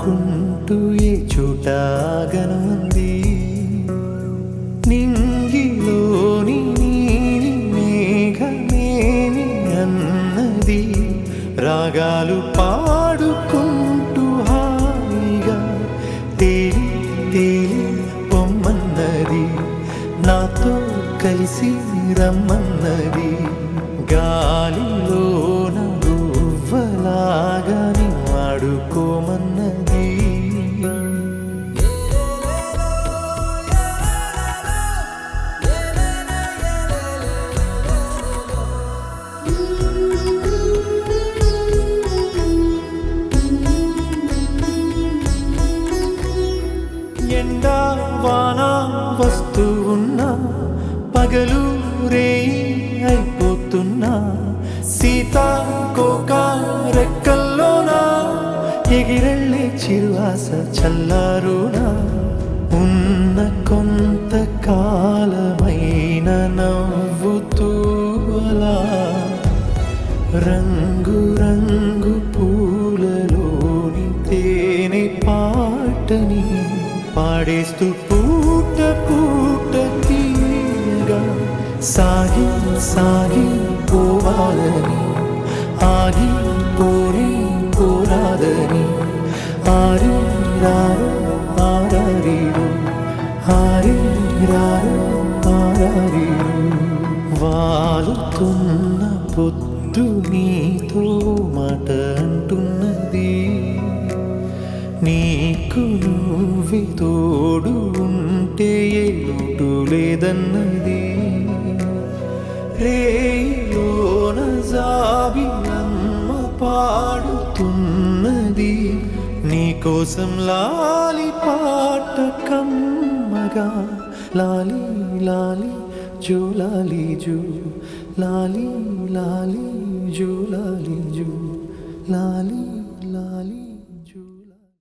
పాడుకుంటూ ఏ చోటాగనుంది నింగిలోని నీలి మేఘమేమి అన్నది రాగాలు పాడుకుంటూ హాయిగా తేలి తేలి పొమ్మన్నది నాతో కలిసి రమ్మన్నది గాలిలోన గువ్వలాగా ఆడుకోమన్నది ఎండా వాన వస్తూ ఉన్నా పగలు రేయి అయిపోతున్నా సీతాకోక రెక్కల్లోనా ఎగిరెళ్ళే చిరువాస చల్లారునా ఉన్న కొంతకాలమైన నవ్వుతూ అలా రంగు రంగు పూలలోని తేనె పాటని పాడేస్తూ పూట పూట తీయగా సాగి సాగి పోవాలని ఆగి పోని పోరాదని ఆరి రారు ఆరారీరు ఆరి రారు ఆరారీరు వాలుతున్న పొద్దు నీతో మాట అంటున్నది నీకు నువ్వే తోడు ఉంటే ఏ లోటు లేదన్నది రేలోన జాబిలమ్మ పాడుతున్నది నీకోసం లాలి పాట కమ్మగా లాలి లాలి జో లాలి జో లాలి లాలి జో లాలి జో లాలి